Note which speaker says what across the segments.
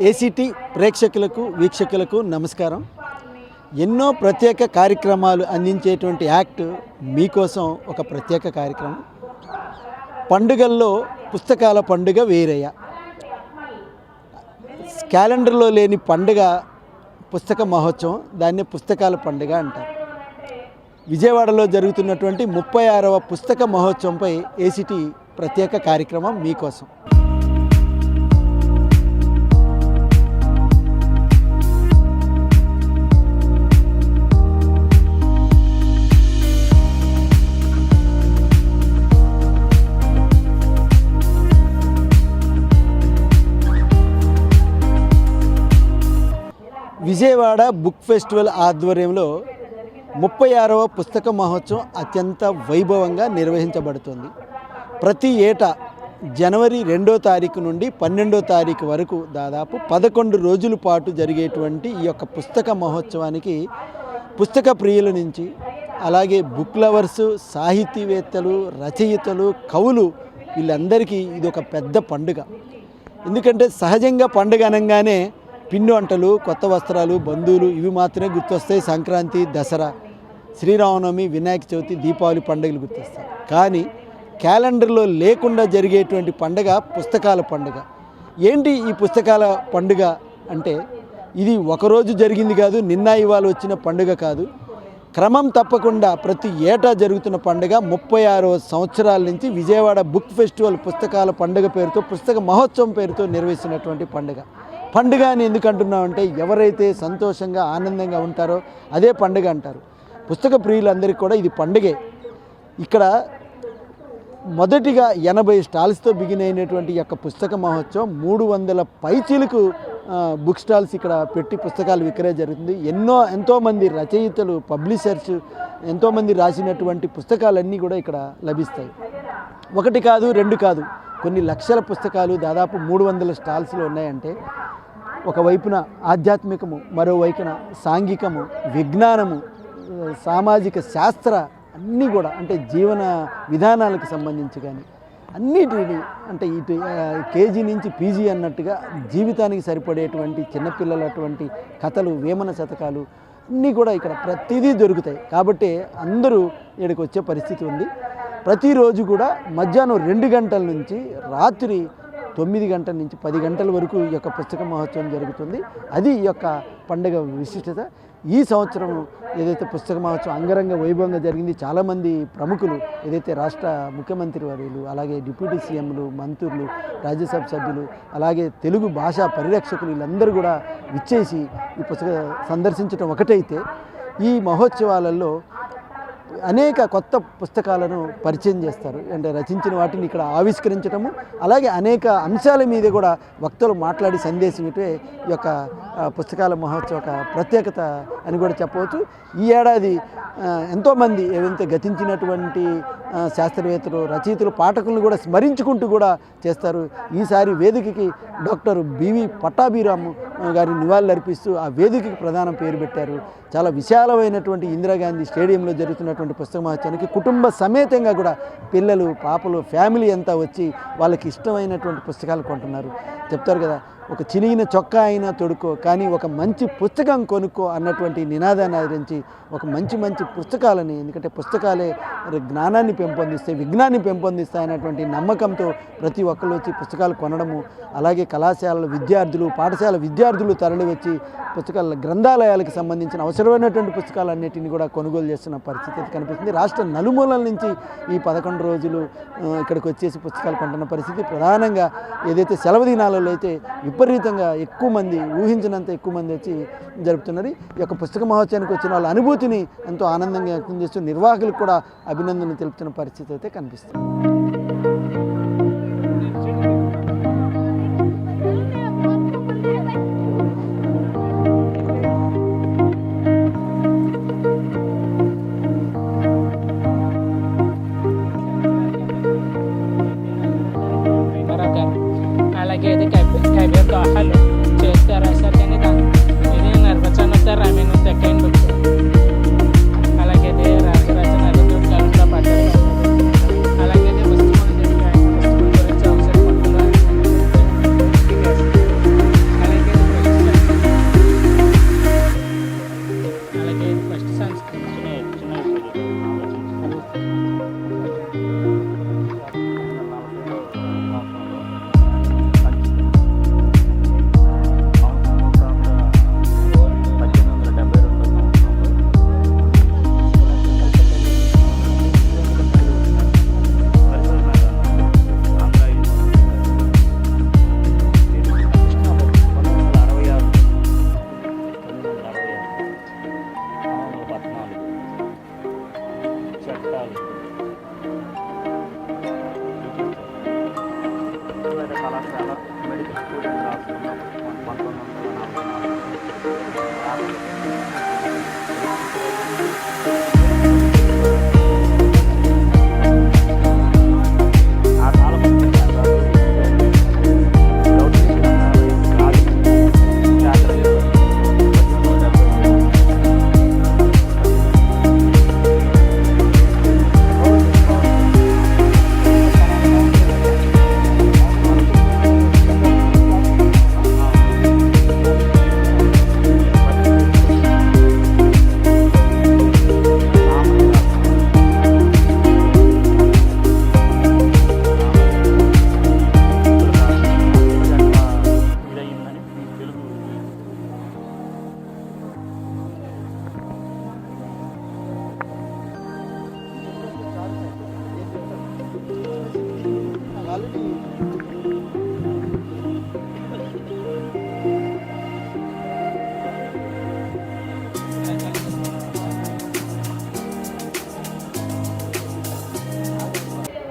Speaker 1: ACT ప్రేక్షకులకు వీక్షకులకు నమస్కారం. ఎన్నో ప్రత్యేక కార్యక్రమాలు అందించేటువంటి యాక్ట్ మీకోసం ఒక ప్రత్యేక కార్యక్రమం. పండుగల్లో పుస్తకాల పండుగ వేరయ్య. క్యాలెండర్లో లేని పండుగ పుస్తక మహోత్సవం, దాన్ని పుస్తకాల పండుగ అంటారు. విజయవాడలో జరుగుతున్నటువంటి 36వ పుస్తక మహోత్సవంపై ఏసీటీ ప్రత్యేక కార్యక్రమం మీకోసం. విజయవాడ బుక్ ఫెస్టివల్ ఆధ్వర్యంలో 36వ పుస్తక మహోత్సవం అత్యంత వైభవంగా నిర్వహించబడుతుంది. ప్రతి ఏటా జనవరి 2వ తారీఖు నుండి 12వ తారీఖు వరకు దాదాపు 11 రోజుల పాటు జరిగేటువంటి ఈ యొక్క పుస్తక మహోత్సవానికి పుస్తక ప్రియుల నుంచి, అలాగే బుక్ లవర్సు, సాహితీవేత్తలు, రచయితలు, కవులు వీళ్ళందరికీ ఇది ఒక పెద్ద పండుగ. ఎందుకంటే సహజంగా పండుగ అనగానే పిండి వంటలు, కొత్త వస్త్రాలు, బంధువులు ఇవి మాత్రమే గుర్తొస్తాయి. సంక్రాంతి, దసరా, శ్రీరామనవమి, వినాయక చవితి, దీపావళి పండుగలు గుర్తొస్తాయి. కానీ క్యాలెండర్లో లేకుండా జరిగేటువంటి పండుగ పుస్తకాల పండుగ. ఏంటి ఈ పుస్తకాల పండుగ అంటే, ఇది ఒకరోజు జరిగింది కాదు, నిన్న ఇవాళ వచ్చిన పండుగ కాదు. క్రమం తప్పకుండా ప్రతి ఏటా జరుగుతున్న పండుగ. 36వ సంవత్సరాల నుంచి విజయవాడ బుక్ ఫెస్టివల్ పుస్తకాల పండుగ పేరుతో, పుస్తక మహోత్సవం పేరుతో నిర్వహిస్తున్నటువంటి పండుగ. పండుగ అని ఎందుకు అంటున్నామంటే, ఎవరైతే సంతోషంగా ఆనందంగా ఉంటారో అదే పండుగ అంటారు. పుస్తక ప్రియులందరికీ కూడా ఇది పండుగే. ఇక్కడ మొదటిగా 80 స్టాల్స్తో బిగిన్ అయినటువంటి ఈ యొక్క పుస్తక మహోత్సవం 300 పైచీలకు బుక్ స్టాల్స్ ఇక్కడ పెట్టి పుస్తకాలు విక్రయం జరుగుతుంది. ఎంతోమంది రచయితలు, పబ్లిషర్స్ ఎంతోమంది రాసినటువంటి పుస్తకాలన్నీ కూడా ఇక్కడ లభిస్తాయి. ఒకటి కాదు, రెండు కాదు, కొన్ని లక్షల పుస్తకాలు దాదాపు 300 స్టాల్స్లో ఉన్నాయంటే, ఒకవైపున ఆధ్యాత్మికము, మరోవైపున సాంఘికము, విజ్ఞానము, సామాజిక శాస్త్ర అన్నీ కూడా, అంటే జీవన విధానాలకు సంబంధించి కానీ అన్నిటిని, అంటే ఇటు కేజీ నుంచి పీజీ అన్నట్టుగా జీవితానికి సరిపడేటువంటి చిన్నపిల్లలటువంటి కథలు, వేమన శతకాలు అన్నీ కూడా ఇక్కడ ప్రతిదీ దొరుకుతాయి. కాబట్టి అందరూ ఇక్కడికి వచ్చే పరిస్థితి ఉంది. ప్రతిరోజు కూడా మధ్యాహ్నం 2 గంటల నుంచి రాత్రి 9 గంటల నుంచి 10 గంటల వరకు ఈ యొక్క పుస్తక మహోత్సవం జరుగుతుంది. అది ఈ యొక్క పండుగ విశిష్టత. ఈ సంవత్సరం ఏదైతే పుస్తక మహోత్సవం అంగరంగ వైభవంగా జరిగింది, చాలామంది ప్రముఖులు, ఏదైతే రాష్ట్ర ముఖ్యమంత్రి వర్యులు, అలాగే డిప్యూటీ సీఎంలు, మంత్రులు, రాజ్యసభ సభ్యులు, అలాగే తెలుగు భాషా పరిరక్షకులు వీళ్ళందరూ కూడా విచ్చేసి ఈ పుస్తక సందర్శించడం ఒకటైతే, ఈ మహోత్సవాలలో అనేక కొత్త పుస్తకాలను పరిచయం చేస్తారు. అంటే రచించిన వాటిని ఇక్కడ ఆవిష్కరించడము, అలాగే అనేక అంశాల మీద కూడా వక్తలు మాట్లాడి సందేశం ఇటే ఈ యొక్క పుస్తకాల మహోత్సవ ఒక ప్రత్యేకత అని కూడా చెప్పవచ్చు. ఈ ఏడాది ఎంతోమంది ఏవైతే గతించినటువంటి శాస్త్రవేత్తలు, రచయితలు, పాఠకులను కూడా స్మరించుకుంటూ కూడా చేస్తారు. ఈసారి వేదికకి డాక్టర్ బివి పట్టాభిరామ్ గారిని నివాళులర్పిస్తూ ఆ వేదికకి ప్రధాన పేరు పెట్టారు. చాలా విశాలమైనటువంటి ఇందిరాగాంధీ స్టేడియంలో జరుగుతున్నటువంటి పుస్తక మహోత్సవానికి కుటుంబ సమేతంగా కూడా పిల్లలు, పాపలు, ఫ్యామిలీ అంతా వచ్చి వాళ్ళకి ఇష్టమైనటువంటి పుస్తకాలు కొంటున్నారు. చెప్తారు కదా, ఒక చినిగిన చొక్కా అయినా తొడుకో, కానీ ఒక మంచి పుస్తకం కొనుక్కో అన్నటువంటి నినాదాన్ని ఆదరించి ఒక మంచి పుస్తకాలని, ఎందుకంటే పుస్తకాలే జ్ఞానాన్ని పెంపొందిస్తాయి, విజ్ఞానాన్ని పెంపొందిస్తాయి అన్నటువంటి నమ్మకంతో ప్రతి ఒక్కళ్ళు వచ్చి పుస్తకాలు కొనడము, అలాగే కళాశాలల విద్యార్థులు, పాఠశాల విద్యార్థులు తరలి వచ్చి పుస్తకాల గ్రంథాలయాలకు సంబంధించిన అవసరమైనటువంటి పుస్తకాలన్నిటిని కూడా కొనుగోలు చేస్తున్న పరిస్థితి కనిపిస్తుంది. రాష్ట్ర నలుమూలల నుంచి ఈ 11 రోజులు ఇక్కడికి వచ్చేసి పుస్తకాలు కొంటున్న పరిస్థితి. ప్రధానంగా ఏదైతే సెలవు దినాలలో అయితే విపరీతంగా ఎక్కువ మంది, ఊహించినంత ఎక్కువ మంది వచ్చి జరుపుతున్నారు. ఈ యొక్క పుస్తక మహోత్సవానికి వచ్చిన వాళ్ళ అనుభూతిని ఎంతో ఆనందంగా వ్యక్తం చేస్తూ నిర్వాహకులకు కూడా అభినందనలు తెలుపుతున్న పరిస్థితి అయితే కనిపిస్తుంది.
Speaker 2: అలాగే ఇది కవియతో హలో చేస్తారు సార్, కానీ ఇది నిర్వచన రామేణ సెకండ్ బుక్, అలాగే ఇది రాజరచన కలుగులో పడ్డారు, అలాగే ఇది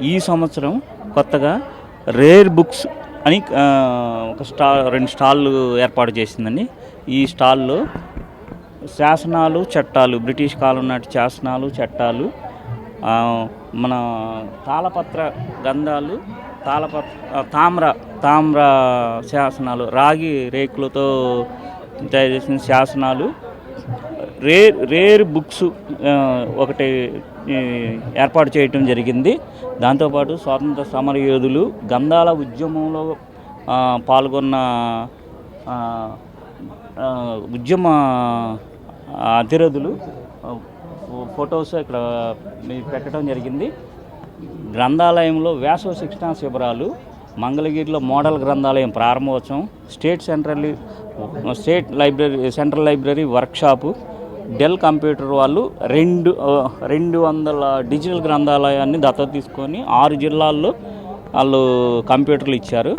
Speaker 3: ఈ సంవత్సరం కొత్తగా రేర్ బుక్స్ అని ఒక రెండు స్టాళ్ళు ఏర్పాటు చేసిందండి. ఈ స్టాల్లో శాసనాలు, చట్టాలు, బ్రిటిష్ కాలం నాటి శాసనాలు, చట్టాలు, మన తాళపత్ర గ్రంథాలు, తామ్ర శాసనాలు, రాగి రేకులతో తయారు చేసిన శాసనాలు, రేర్ బుక్స్ ఒకటి ఏర్పాటు చేయటం జరిగింది. దాంతోపాటు స్వాతంత్ర సమరయోధులు, గంధాల ఉద్యమంలో పాల్గొన్న ఉద్యమ అతిరథులు ఫొటోస్ ఇక్కడ పెట్టడం జరిగింది. గ్రంథాలయంలో వేసవి శిక్షణా శిబిరాలు, మంగళగిరిలో మోడల్ గ్రంథాలయం ప్రారంభోత్సవం, central library workshop, Dell computer వాళ్ళు 200 డిజిటల్ గ్రంథాలయాన్ని దత్తత తీసుకొని 6 జిల్లాల్లో వాళ్ళు కంప్యూటర్లు ఇచ్చారు.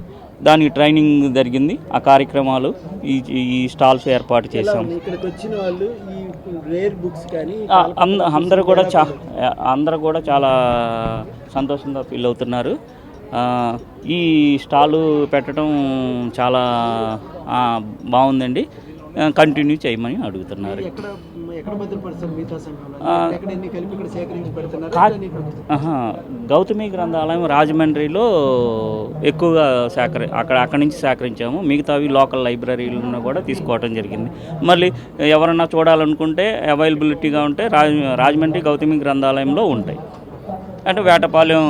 Speaker 3: దానికి ట్రైనింగ్ జరిగింది. ఆ కార్యక్రమాలు ఈ స్టాల్స్ ఏర్పాటు చేశాం.
Speaker 1: ఇక్కడికి వచ్చిన వాళ్ళు ఈ రేర్ బుక్స్ కానీ
Speaker 3: అందరూ కూడా చాలా సంతోషంగా ఫీల్ అవుతున్నారు. ఈ స్టాలు పెట్టడం చాలా బాగుందండి. కంటిన్యూ చేయమని అడుగుతున్నారు. గౌతమి గ్రంథాలయం రాజమండ్రిలో ఎక్కువగా అక్కడి నుంచి సేకరించాము. మిగతావి లోకల్ లైబ్రరీలను కూడా తీసుకోవడం జరిగింది. మళ్ళీ ఎవరన్నా చూడాలనుకుంటే అవైలబిలిటీగా ఉంటే రాజమండ్రి గౌతమి గ్రంథాలయంలో ఉంటాయి, అంటే వేటపాలెం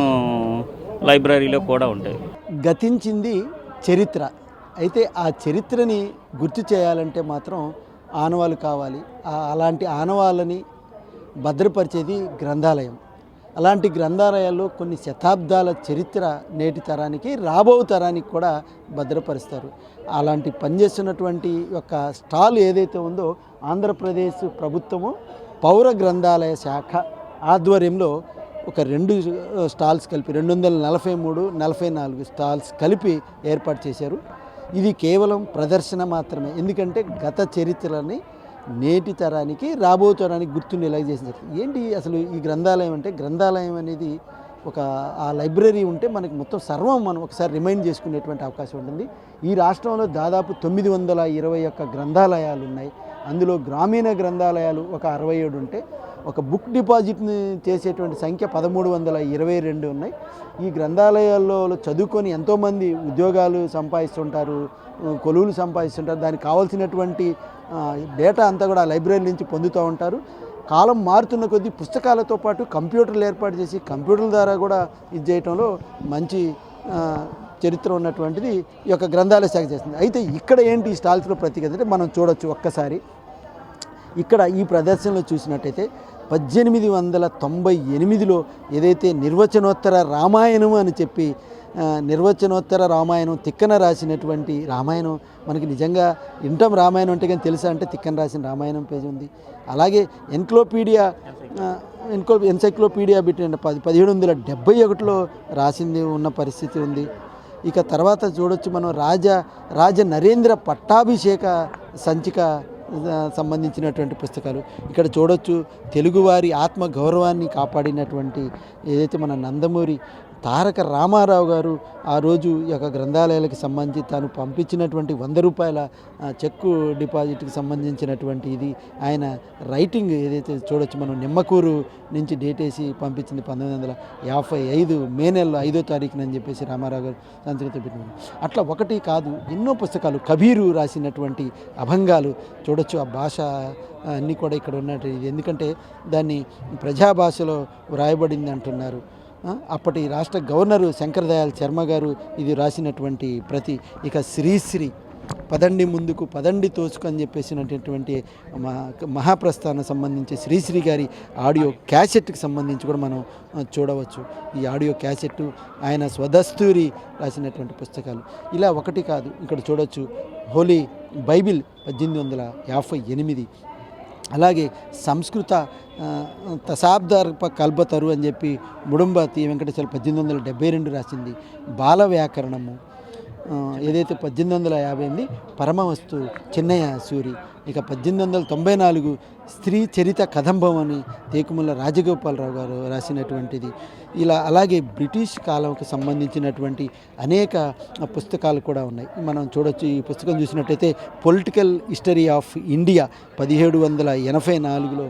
Speaker 3: లైబ్రరీలో కూడా ఉంటాయి.
Speaker 1: గతించింది చరిత్ర. అయితే ఆ చరిత్రని గుర్తు చేయాలంటే మాత్రం ఆనవాళ్ళు కావాలి. అలాంటి ఆనవాళ్ళని భద్రపరిచేది గ్రంథాలయం. అలాంటి గ్రంథాలయాల్లో కొన్ని శతాబ్దాల చరిత్ర నేటి తరానికి, రాబో తరానికి కూడా భద్రపరుస్తారు. అలాంటి పనిచేస్తున్నటువంటి యొక్క స్టాల్ ఏదైతే ఉందో, ఆంధ్రప్రదేశ్ ప్రభుత్వము పౌర గ్రంథాలయ శాఖ ఆధ్వర్యంలో ఒక 2 స్టాల్స్ కలిపి 243, 44 స్టాల్స్ కలిపి ఏర్పాటు చేశారు. ఇది కేవలం ప్రదర్శన మాత్రమే. ఎందుకంటే గత చరిత్రని నేటి తరానికి, రాబో తరానికి గుర్తుండేలా చేశారు. ఏంటి అసలు ఈ గ్రంథాలయం అంటే, గ్రంథాలయం అనేది ఆ లైబ్రరీ ఉంటే మనకి మొత్తం సర్వం మనం ఒకసారి రిమైండ్ చేసుకునేటువంటి అవకాశం ఉంటుంది. ఈ రాష్ట్రంలో దాదాపు 921 గ్రంథాలయాలు ఉన్నాయి. అందులో గ్రామీణ గ్రంథాలయాలు ఒక 67 ఉంటే, ఒక బుక్ డిపాజిట్ని చేసేటువంటి సంఖ్య 1322 ఉన్నాయి. ఈ గ్రంథాలయాల్లో చదువుకొని ఎంతోమంది ఉద్యోగాలు సంపాదిస్తుంటారు, కొలువులు సంపాదిస్తుంటారు. దానికి కావాల్సినటువంటి డేటా అంతా కూడా లైబ్రరీ నుంచి పొందుతూ ఉంటారు. కాలం మారుతున్న కొద్దీ పుస్తకాలతో పాటు కంప్యూటర్లు ఏర్పాటు చేసి కంప్యూటర్ల ద్వారా కూడా ఇది చేయటంలో మంచి చరిత్ర ఉన్నటువంటిది ఈ యొక్క గ్రంథాలయ శాఖ చేస్తుంది. అయితే ఇక్కడ ఏంటి ఈ స్టాల్స్లో ప్రత్యేకత అంటే, మనం చూడొచ్చు ఒక్కసారి ఇక్కడ ఈ ప్రదర్శనలో చూసినట్టయితే 1898లో ఏదైతే నిర్వచనోత్తర రామాయణం అని చెప్పి, నిర్వచనోత్తర రామాయణం తిక్కన రాసినటువంటి రామాయణం, మనకి నిజంగా ఇంటం రామాయణం అంటే కానీ తెలుసా అంటే తిక్కన రాసిన రామాయణం పేజీ ఉంది. అలాగే ఎన్సైక్లోపీడియా బిట్టిన 1771లో రాసింది ఉన్న పరిస్థితి ఉంది. ఇక తర్వాత చూడొచ్చు మనం రాజ నరేంద్ర పట్టాభిషేక సంచిక సంబంధించినటువంటి పుస్తకాలు ఇక్కడ చూడొచ్చు. తెలుగువారి ఆత్మ గౌరవాన్ని కాపాడినటువంటి ఏదైతే మన నందమూరి తారక రామారావు గారు ఆ రోజు ఈ యొక్క గ్రంథాలయాలకు సంబంధించి తాను పంపించినటువంటి 100 రూపాయల చెక్కు డిపాజిట్కి సంబంధించినటువంటి ఇది ఆయన రైటింగ్ ఏదైతే చూడొచ్చు మనం. నిమ్మకూరు నుంచి డేట్ వేసి పంపించింది 1955 మే నెలలో 5వ తారీఖున అని చెప్పేసి రామారావు గారు సంస్కృతి పెట్టినారు. అట్లా ఒకటి కాదు, ఎన్నో పుస్తకాలు. కబీరు రాసినటువంటి అభంగాలు చూడొచ్చు. ఆ భాష అన్నీ కూడా ఇక్కడ ఉన్నట్టు ఇది, ఎందుకంటే దాన్ని ప్రజాభాషలో వ్రాయబడింది అంటున్నారు. అప్పటి రాష్ట్ర గవర్నరు శంకర్ దయాళ్ శర్మ గారు ఇది రాసినటువంటి ప్రతి. ఇక శ్రీశ్రీ పదండి ముందుకు పదండి తోచుకు అని చెప్పేసినటువంటి మహాప్రస్థానం సంబంధించి శ్రీశ్రీ గారి ఆడియో క్యాసెట్కి సంబంధించి కూడా మనం చూడవచ్చు. ఈ ఆడియో క్యాసెట్టు ఆయన స్వదస్తూరి రాసినటువంటి పుస్తకాలు. ఇలా ఒకటి కాదు, ఇక్కడ చూడవచ్చు. హోలీ బైబిల్ 1858. అలాగే సంస్కృత దశాబ్దార్ప కల్పతరు అని చెప్పి ముడుంబ తి వెంకటేశ్వర 1872 రాసింది. బాల వ్యాకరణము ఏదైతే 1858 పరమవస్తు చిన్నయ్య సూరి ఇక 1894 స్త్రీ చరిత కదంబం అని తేకుమల రాజగోపాలరావు గారు రాసినటువంటిది. ఇలా అలాగే బ్రిటిష్ కాలంకు సంబంధించినటువంటి అనేక పుస్తకాలు కూడా ఉన్నాయి. మనం చూడొచ్చు, ఈ పుస్తకం చూసినట్టయితే పొలిటికల్ హిస్టరీ ఆఫ్ ఇండియా 1784లో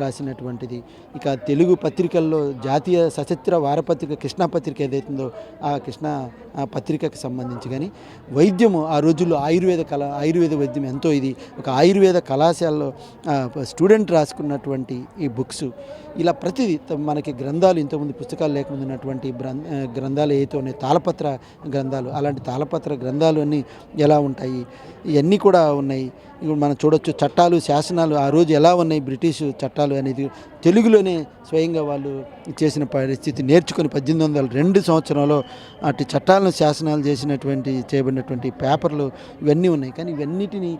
Speaker 1: రాసినటువంటిది. ఇక తెలుగు పత్రికల్లో జాతీయ సచిత్ర వారపత్రిక కృష్ణా పత్రిక ఏదైతుందో ఆ కృష్ణా పత్రికకు సంబంధించి కానీ, వైద్యము ఆ రోజుల్లో ఆయుర్వేద వైద్యం ఎంతో, ఇది ఒక ఆయుర్వేద కళాశాలలో స్టూడెంట్ రాసుకున్నటువంటి ఈ బుక్స్, ఇలా ప్రతిదీ మనకి గ్రంథాలు, ఇంతకుముందు పుస్తకాలు లేకముందు ఉన్నటువంటి గ్రంథాలు ఏవైతే ఉన్నాయి, తాళపత్ర గ్రంథాలు, అలాంటి తాళపత్ర గ్రంథాలు అన్నీ ఎలా ఉంటాయి, ఇవన్నీ కూడా ఉన్నాయి. ఇప్పుడు మనం చూడొచ్చు చట్టాలు శాసనాలు ఆ రోజు ఎలా ఉన్నాయి, బ్రిటిష్ చట్టాలు అనేది తెలుగులోనే స్వయంగా వాళ్ళు చేసిన పరిస్థితి నేర్చుకొని 1802 సంవత్సరంలో అటు చట్టాలను శాసనాలు చేయబడినటువంటి పేపర్లు ఇవన్నీ ఉన్నాయి. కానీ ఇవన్నిటిని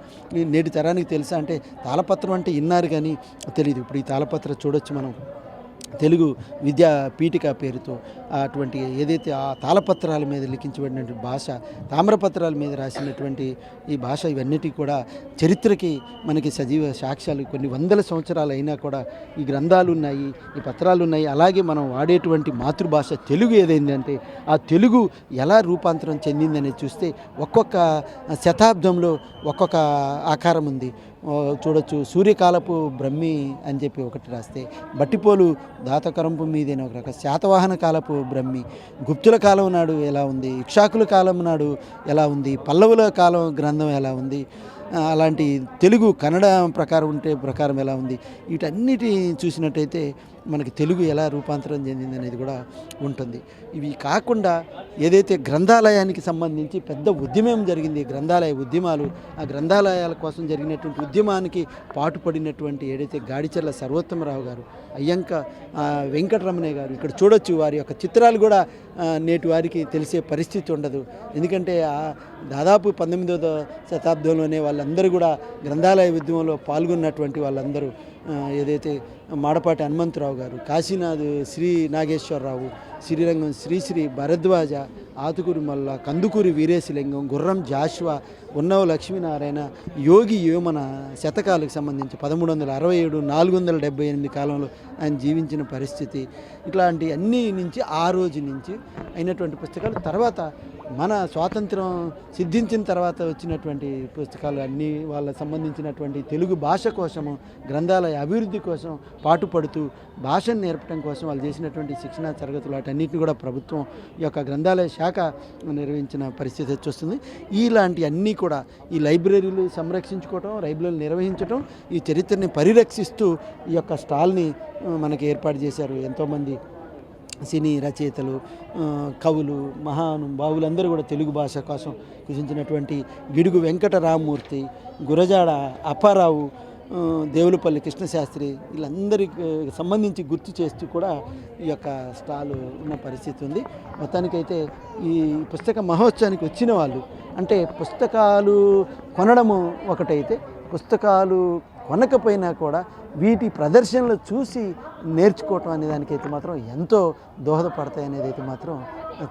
Speaker 1: నేటి తరానికి తెలుసా అంటే, తాళపత్రం అంటే విన్నారు కానీ తెలియదు. ఇప్పుడు ఈ తాళపత్రం చూడొచ్చు మనం, తెలుగు విద్యా పీఠిక పేరుతో అటువంటి ఏదైతే ఆ తాళపత్రాల మీద లిఖించబడినటువంటి భాష, తామ్రపత్రాల మీద రాసినటువంటి ఈ భాష, ఇవన్నిటికీ కూడా చరిత్రకి మనకి సజీవ సాక్ష్యాలు. కొన్ని వందల సంవత్సరాలు అయినా కూడా ఈ గ్రంథాలు ఉన్నాయి, ఈ పత్రాలు ఉన్నాయి. అలాగే మనం వాడేటువంటి మాతృభాష తెలుగు ఏదైందంటే, ఆ తెలుగు ఎలా రూపాంతరం చెందిందనేది చూస్తే ఒక్కొక్క శతాబ్దంలో ఒక్కొక్క ఆకారం ఉంది. చూడొచ్చు, సూర్యకాలపు బ్రహ్మి అని చెప్పి ఒకటి రాస్తే, బట్టిపోలు దాతకరంపు మీదేన ఒక రకం, శాతవాహన కాలపు బ్రహ్మి, గుప్తుల కాలం నాడు ఎలా ఉంది, ఇక్షాకుల కాలం నాడు ఎలా ఉంది, పల్లవుల కాలం గ్రంథం ఎలా ఉంది, అలాంటి తెలుగు కన్నడ ప్రకారం ఎలా ఉంది, వీటన్నిటి చూసినట్టయితే మనకి తెలుగు ఎలా రూపాంతరం చెందింది అనేది కూడా ఉంటుంది. ఇవి కాకుండా ఏదైతే గ్రంథాలయానికి సంబంధించి పెద్ద ఉద్యమం జరిగింది, గ్రంథాలయ ఉద్యమాలు, ఆ గ్రంథాలయాల కోసం జరిగినటువంటి ఉద్యమానికి పాటుపడినటువంటి ఏదైతే గాడిచర్ల సర్వోత్తమరావు గారు, అయ్యంక వెంకటరమణయ్య గారు, ఇక్కడ చూడొచ్చు వారి యొక్క చిత్రాలు కూడా నేటి వారికి తెలిసే పరిస్థితి ఉండదు. ఎందుకంటే దాదాపు 19వ శతాబ్దంలోనే వాళ్ళందరూ కూడా గ్రంథాలయ ఉద్యమంలో పాల్గొన్నటువంటి వాళ్ళందరూ, ఏదైతే మాడపాటి హనుమంతరావు గారు, కాశీనాథ్ శ్రీ నాగేశ్వరరావు, శ్రీరంగం శ్రీశ్రీ భరద్వాజ, ఆతుకూరి మల్ల, కందుకూరి వీరేశలింగం, గుర్రం జాషువా, ఉన్నవ లక్ష్మీనారాయణ, యోగి యోమన శతకాలకు సంబంధించి 1367 478 కాలంలో ఆయన జీవించిన పరిస్థితి, ఇట్లాంటి అన్నీ నుంచి ఆ రోజు నుంచి అయినటువంటి పుస్తకాలు. తర్వాత మన స్వాతంత్రం సిద్ధించిన తర్వాత వచ్చినటువంటి పుస్తకాలు అన్నీ వాళ్ళ సంబంధించినటువంటి తెలుగు భాష కోసము, గ్రంథాలయ అభివృద్ధి కోసం పాటుపడుతూ భాషను నేర్పడం కోసం వాళ్ళు చేసినటువంటి శిక్షణా తరగతులు, వాటన్నిటిని కూడా ప్రభుత్వం ఈ యొక్క గ్రంథాలయ శాఖ నిర్వహించిన పరిస్థితి వచ్చొస్తుంది. ఇలాంటి అన్నీ కూడా ఈ లైబ్రరీలు సంరక్షించుకోవటం, లైబ్రరీలు నిర్వహించడం, ఈ చరిత్రని పరిరక్షిస్తూ ఈ యొక్క స్టాల్ని మనకి ఏర్పాటు చేశారు. ఎంతోమంది సినీ రచయితలు, కవులు, మహానుభావులందరూ కూడా తెలుగు భాష కోసం కృషించినటువంటి గిడుగు వెంకటరామమూర్తి, గురజాడ అప్పారావు, దేవులపల్లి కృష్ణశాస్త్రి, వీళ్ళందరికి సంబంధించి గుర్తు చేస్తూ కూడా ఈ యొక్క స్టాల్ ఉన్న పరిస్థితి ఉంది. మొత్తానికైతే ఈ పుస్తక మహోత్సవానికి వచ్చిన వాళ్ళు, అంటే పుస్తకాలు కొనడము ఒకటైతే, పుస్తకాలు కొనకపోయినా కూడా వీటి ప్రదర్శనలు చూసి నేర్చుకోవటం అనే దానికైతే మాత్రం ఎంతో దోహదపడతాయి అనేది అయితే మాత్రం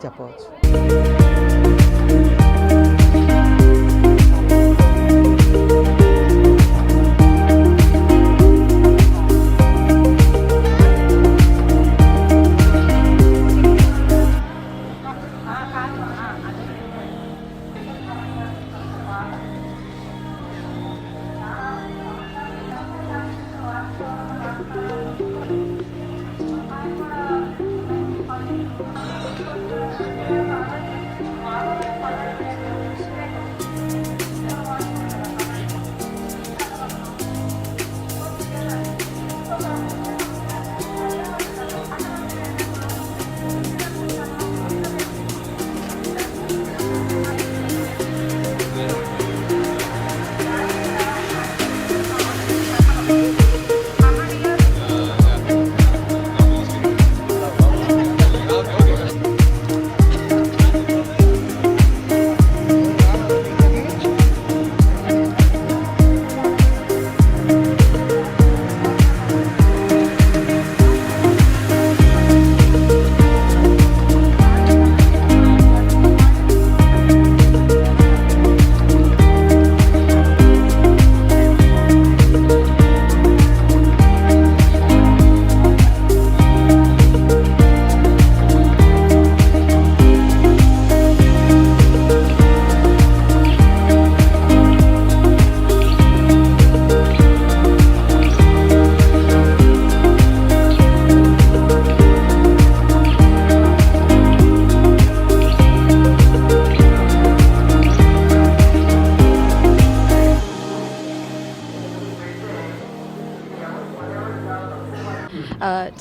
Speaker 1: చెప్పవచ్చు.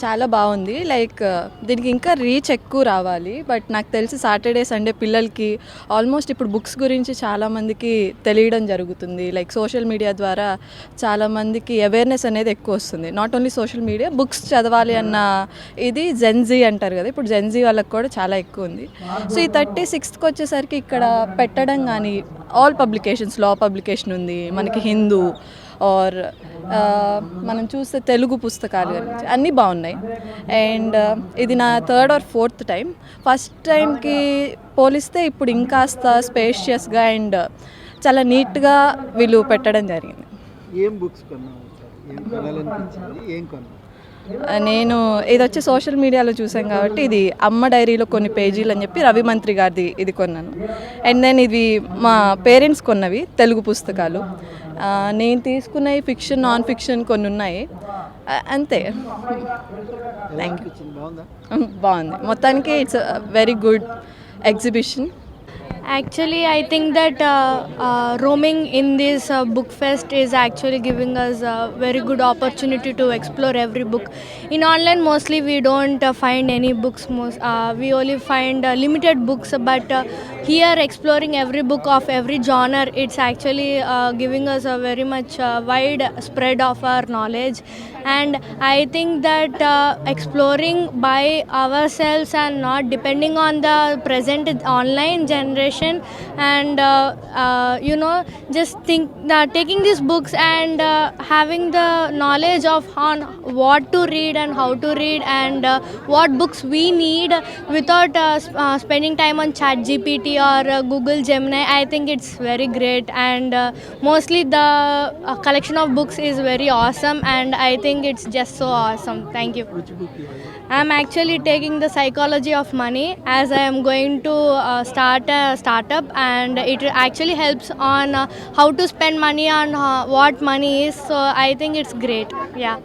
Speaker 4: చాలా బాగుంది. లైక్ దీనికి ఇంకా రీచ్ ఎక్కువ రావాలి. బట్ నాకు తెలిసి సాటర్డే సండే పిల్లలకి ఆల్మోస్ట్ ఇప్పుడు బుక్స్ గురించి చాలామందికి తెలియడం జరుగుతుంది. లైక్ సోషల్ మీడియా ద్వారా చాలామందికి అవేర్నెస్ అనేది ఎక్కువ వస్తుంది. Not only social media, books చదవాలి అన్న ఇది జెన్జీ అంటారు కదా, ఇప్పుడు జెన్జీ వాళ్ళకి కూడా చాలా ఎక్కువ ఉంది. సో ఈ 36కి వచ్చేసరికి ఇక్కడ పెట్టడం కానీ ఆల్ పబ్లికేషన్స్, లా పబ్లికేషన్ ఉంది, మనకి హిందూ ఆర్ మనం చూస్తే తెలుగు పుస్తకాలు గురించి అన్నీ బాగున్నాయి. అండ్ ఇది నా 3rd or 4th time. First టైంకి పోలిస్తే ఇప్పుడు ఇంకాస్త స్పేషియస్గా అండ్ చాలా నీట్గా వీళ్ళు పెట్టడం జరిగింది.
Speaker 1: ఏం బుక్స్ కొన్నావు సార్? ఏం కొనాలనిపించింది? ఏం కొన్నావు?
Speaker 4: నేను ఇది వచ్చి సోషల్ మీడియాలో చూసాను కాబట్టి ఇది అమ్మ డైరీలో కొన్ని పేజీలు అని చెప్పి రవి మంత్రి గారిది ఇది కొన్నాను. అండ్ దెన్ ఇది మా పేరెంట్స్ కొన్నవి తెలుగు పుస్తకాలు. నేను తీసుకున్నవి ఫిక్షన్, నాన్ ఫిక్షన్ కొన్ని ఉన్నాయి. అంతే. Thank you. బాగుంది మొత్తానికి. It's very good exhibition.
Speaker 5: Actually, I think that roaming in this book fest is actually giving us a very good opportunity to explore every book. In online, mostly we don't find any books. We only find limited books, but here exploring every book of every genre, it's actually giving us a very much wide spread of our knowledge. And I think that exploring by ourselves and not depending on the present online generation, and just taking these books and having the knowledge of on what to read and how to read and what books we need without spending time on ChatGPT or Google Gemini. I think it's very great, and mostly the collection of books is very awesome, and I think it's just so awesome. Thank you.
Speaker 1: Which book you are?
Speaker 5: I'm actually taking the psychology of money, as I am going to start a startup, and it actually helps on how to spend money on what money is. So I think it's great. Yeah.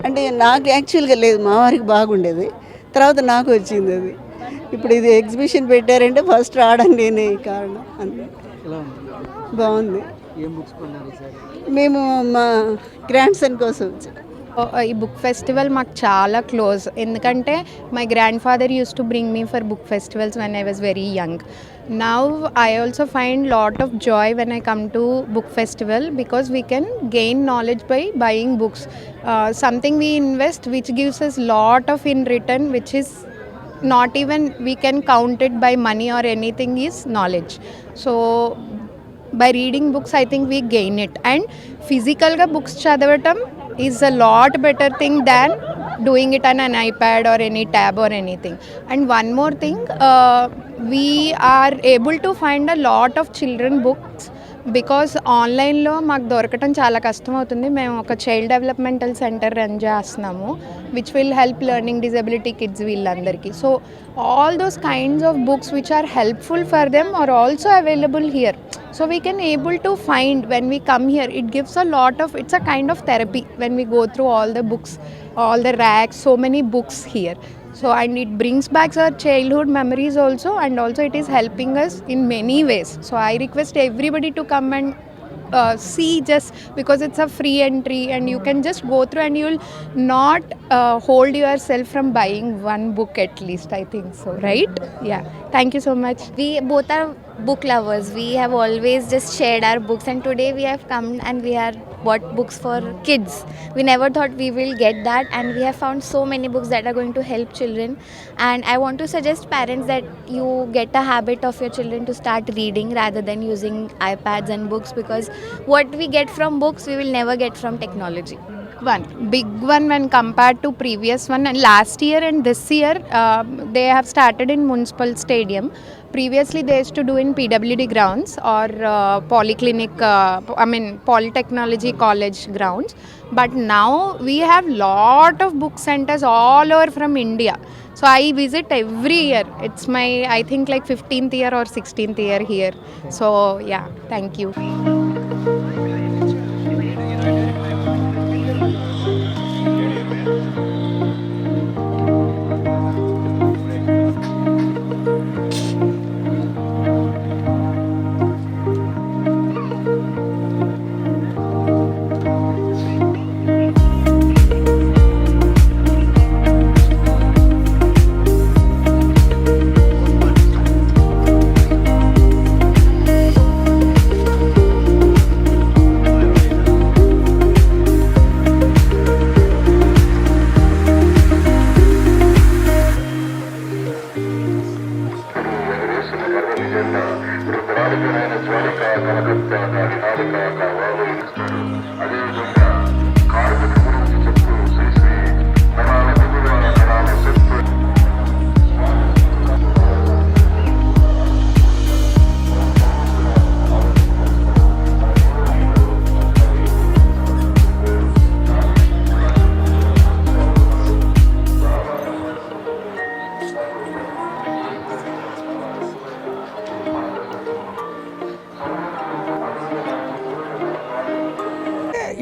Speaker 6: అంటే నాకు యాక్చువల్గా లేదు, మా వారికి బాగుండేది, తర్వాత నాకు వచ్చింది అది. ఇప్పుడు ఇది ఎగ్జిబిషన్ పెట్టారంటే ఫస్ట్ రావడానికి నేనే కారణం. అంతే.
Speaker 1: ఎలా ఉంది?
Speaker 6: బాగుంది.
Speaker 1: ఏం బుక్స్ కొన్నారు సార్?
Speaker 6: మేము మా గ్రాండ్ సన్ కోసం వచ్చాం.
Speaker 7: ఈ బుక్ ఫెస్టివల్ మాకు చాలా క్లోజ్, ఎందుకంటే my grand father use to bring me for book festivals when I was very young. Now I also find lot of joy when I come to book festival because we can gain knowledge by buying books. Something we invest which gives us lot of in return, which is not even we can count it by money or anything, is knowledge. So by reading books I think we gain it, and physical ga books chadavatam is a lot better thing than doing it on an iPad or any tab or anything. And one more thing, we are able to find a lot of children books because ఆన్లైన్లో మాకు దొరకటం చాలా కష్టం అవుతుంది. మేము ఒక child developmental centre run చేస్తున్నాము, which will help learning disability kids వీళ్ళందరికీ. So all those kinds of books which are helpful for them are also available here. So we can able to find when we come here, it gives a lot of, it's a kind of therapy when we go through all the books, all the racks, so many books here. So and it brings back our childhood memories also, and also it is helping us in many ways. So I request everybody to come and see, just because it's a free entry and you can just go through and you will not hold yourself from buying one book at least, I think so, right? Yeah, thank you so much.
Speaker 8: We both are book lovers. We have always just shared our books, and today we have come and we are bought books for kids. We never thought we will get that, and we have found so many books that are going to help children. And I want to suggest parents that you get a habit of your children to start reading rather than using iPads and books, because what we get from books we will never get from technology.
Speaker 7: One big one when compared to previous one, and last year and this year they have started in Municipal Stadium. Previously they used to do in PWD grounds or Polyclinic, Polytechnology College grounds. But now we have lot of book centers all over from India. So I visit every year. It's my, I think, like 15th year or 16th year here. So yeah, thank you.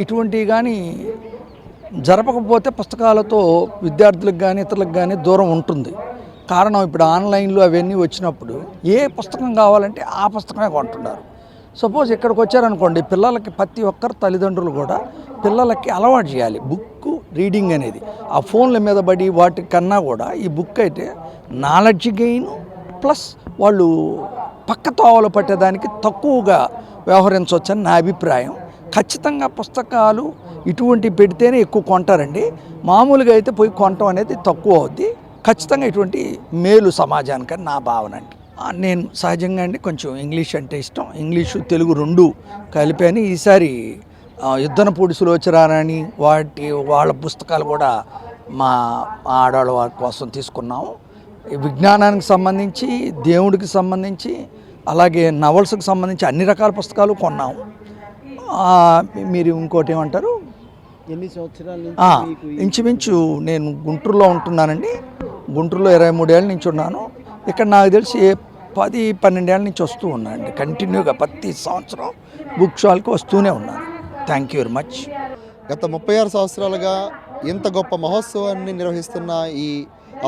Speaker 9: ఇటువంటివి కానీ జరపకపోతే పుస్తకాలతో విద్యార్థులకు కానీ ఇతరులకు కానీ దూరం ఉంటుంది. కారణం ఇప్పుడు ఆన్లైన్లో అవన్నీ వచ్చినప్పుడు ఏ పుస్తకం కావాలంటే ఆ పుస్తకమే కొంటున్నారు. సపోజ్ ఇక్కడికి వచ్చారనుకోండి, పిల్లలకి ప్రతి ఒక్కరు తల్లిదండ్రులు కూడా పిల్లలకి అలవాటు చేయాలి బుక్ రీడింగ్ అనేది. ఆ ఫోన్ల మీద పడి వాటి కన్నా కూడా ఈ బుక్ అయితే నాలెడ్జ్ గెయిన్ ప్లస్ వాళ్ళు పక్క తోవలు పట్టేదానికి తక్కువగా వ్యవహరించవచ్చని నా అభిప్రాయం. ఖచ్చితంగా పుస్తకాలు ఇటువంటివి పెడితేనే ఎక్కువ కొంటారండి. మామూలుగా అయితే పోయి కొనటం అనేది తక్కువ అవుద్ది. ఖచ్చితంగా ఇటువంటి మేలు సమాజానికని నా భావన అండి. నేను సహజంగా అండి కొంచెం ఇంగ్లీష్ అంటే ఇష్టం. ఇంగ్లీషు తెలుగు రెండు కలిపాను. ఈసారి యుద్ధన పూడి సులోచనారాణి వాళ్ళ పుస్తకాలు కూడా మా ఆడవాళ్ళ వారి కోసం తీసుకున్నాము. విజ్ఞానానికి సంబంధించి, దేవుడికి సంబంధించి, అలాగే నవల్స్కి సంబంధించి అన్ని రకాల పుస్తకాలు కొన్నాము. మీరు ఇంకోటి ఏమంటారు,
Speaker 1: ఎన్ని సంవత్సరాల నుంచి
Speaker 9: ఇంచుమించు నేను గుంటూరులో ఉంటున్నానండి. గుంటూరులో 23 ఏళ్ళ నుంచి ఉన్నాను. ఇక్కడ నాకు తెలిసి 10-12 ఏళ్ళ నుంచి వస్తూ ఉన్నానండి. కంటిన్యూగా ప్రతి సంవత్సరం బుక్ స్టాల్కి వస్తూనే ఉన్నాను. Thank you very much.
Speaker 10: గత 36 సంవత్సరాలుగా ఇంత గొప్ప మహోత్సవాన్ని నిర్వహిస్తున్న ఈ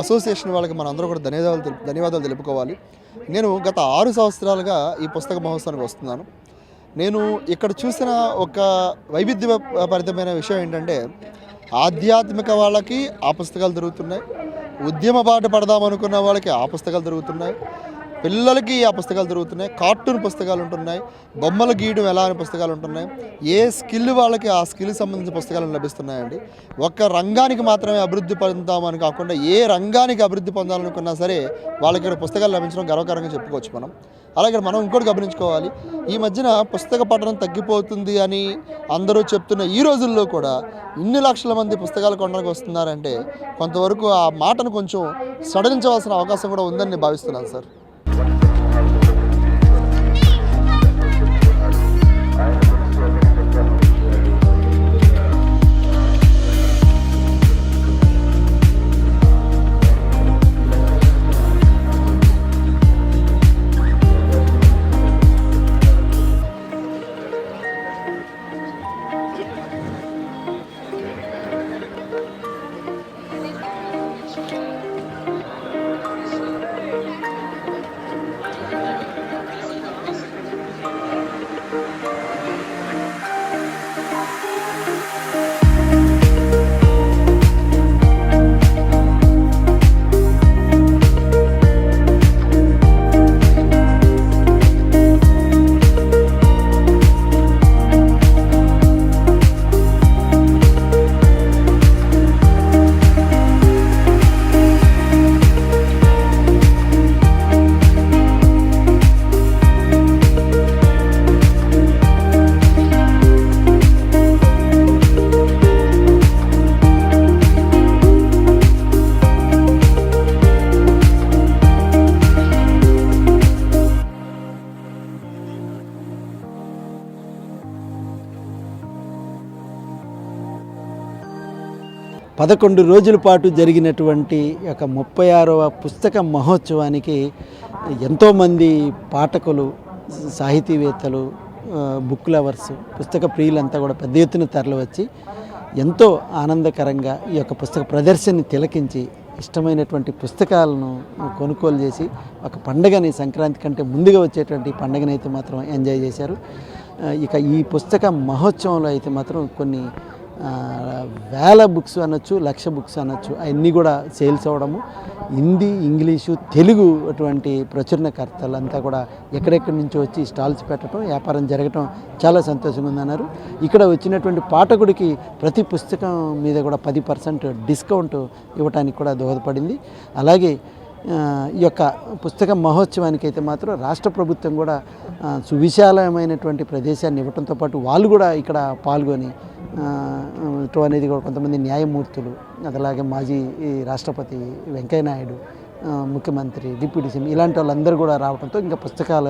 Speaker 10: అసోసియేషన్ వాళ్ళకి మనం అందరూ కూడా ధన్యవాదాలు తెలుపుకోవాలి. నేను గత 6 సంవత్సరాలుగా ఈ పుస్తక మహోత్సవానికి వస్తున్నాను. నేను ఇక్కడ చూసిన ఒక వైవిధ్యభరితమైన విషయం ఏంటంటే, ఆధ్యాత్మిక వాళ్ళకి ఆ పుస్తకాలు దొరుకుతున్నాయి, ఉద్యమ బాట పడదామనుకున్న వాళ్ళకి ఆ పుస్తకాలు దొరుకుతున్నాయి, పిల్లలకి ఆ పుస్తకాలు దొరుకుతున్నాయి. కార్టూన్ పుస్తకాలు ఉంటున్నాయి, బొమ్మలు గీయడం ఎలా అనే పుస్తకాలు ఉంటున్నాయి. ఏ స్కిల్ వాళ్ళకి ఆ స్కిల్కి సంబంధించిన పుస్తకాలు లభిస్తున్నాయండి. ఒక్క రంగానికి మాత్రమే అభివృద్ధి పొందుతామని కాకుండా ఏ రంగానికి అభివృద్ధి పొందాలనుకున్నా సరే వాళ్ళకి ఇక్కడ పుస్తకాలు లభించడం గర్వకారంగా చెప్పుకోవచ్చు మనం. అలాగే మనం ఇంకోటి గమనించుకోవాలి, ఈ మధ్యన పుస్తక పఠనం తగ్గిపోతుంది అని అందరూ చెప్తున్న ఈ రోజుల్లో కూడా ఇన్ని లక్షల మంది పుస్తకాలు కొనడానికి వస్తున్నారంటే కొంతవరకు ఆ మాటను కొంచెం సడలించవలసిన అవకాశం కూడా ఉందని నేను భావిస్తున్నాను సార్.
Speaker 1: పదకొండు రోజుల పాటు జరిగినటువంటి ఒక 36వ పుస్తక మహోత్సవానికి ఎంతోమంది పాఠకులు, సాహితీవేత్తలు, బుక్ లవర్స్, పుస్తక ప్రియులంతా కూడా పెద్ద ఎత్తున తరలివచ్చి ఎంతో ఆనందకరంగా ఈ యొక్క పుస్తక ప్రదర్శనని తిలకించి ఇష్టమైనటువంటి పుస్తకాలను కొనుగోలు చేసి ఒక పండగని, సంక్రాంతి కంటే ముందుగా వచ్చేటువంటి పండగని అయితే మాత్రం ఎంజాయ్ చేశారు. ఇక ఈ పుస్తక మహోత్సవంలో అయితే మాత్రం కొన్ని వేల బుక్స్ అనొచ్చు, లక్ష బుక్స్ అనొచ్చు, అవన్నీ కూడా సేల్స్ అవ్వడము. హిందీ, ఇంగ్లీషు, తెలుగు అటువంటి ప్రచురణకర్తలంతా కూడా ఎక్కడెక్కడి నుంచో వచ్చి స్టాల్స్ పెట్టడం, వ్యాపారం జరగటం చాలా సంతోషంగా ఉందన్నారు. ఇక్కడ వచ్చినటువంటి పాఠకుడికి ప్రతి పుస్తకం మీద కూడా 10% డిస్కౌంట్ ఇవ్వడానికి కూడా దోహదపడింది. అలాగే ఈ యొక్క పుస్తక మహోత్సవానికి అయితే మాత్రం రాష్ట్ర ప్రభుత్వం కూడా సువిశాలమైనటువంటి ప్రదేశాన్ని ఇవ్వడంతో పాటు వాళ్ళు కూడా ఇక్కడ పాల్గొని అనేది కూడా కొంతమంది న్యాయమూర్తులు, అలాగే మాజీ రాష్ట్రపతి వెంకయ్యనాయుడు, ముఖ్యమంత్రి, డిప్యూటీ సీఎం ఇలాంటి వాళ్ళందరూ కూడా రావడంతో ఇంకా పుస్తకాల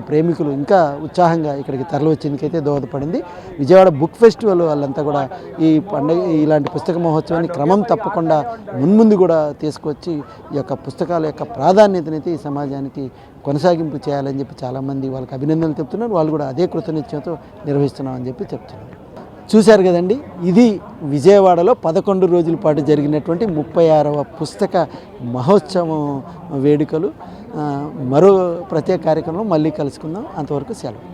Speaker 1: ప్రేమికులు ఇంకా ఉత్సాహంగా ఇక్కడికి తరలివచ్చేందుకైతే దోహదపడింది. విజయవాడ బుక్ ఫెస్టివల్ వాళ్ళంతా కూడా ఈ పండుగ, ఇలాంటి పుస్తక మహోత్సవాన్ని క్రమం తప్పకుండా మున్ముందు కూడా తీసుకొచ్చి ఈ యొక్క పుస్తకాల యొక్క ప్రాధాన్యతనైతే ఈ సమాజానికి కొనసాగింపు చేయాలని చెప్పి చాలామంది వాళ్ళకి అభినందనలు చెప్తున్నారు. వాళ్ళు కూడా అదే కృతనిశ్చయంతో నిర్వహిస్తున్నామని చెప్పి చెప్తున్నారు. చూశారు కదండి, ఇది విజయవాడలో 11 రోజుల పాటు జరిగినటువంటి 36వ పుస్తక మహోత్సవం వేడుకలు. మరో ప్రత్యేక కార్యక్రమం మళ్ళీ కలుసుకుందాం. అంతవరకు సెలవు.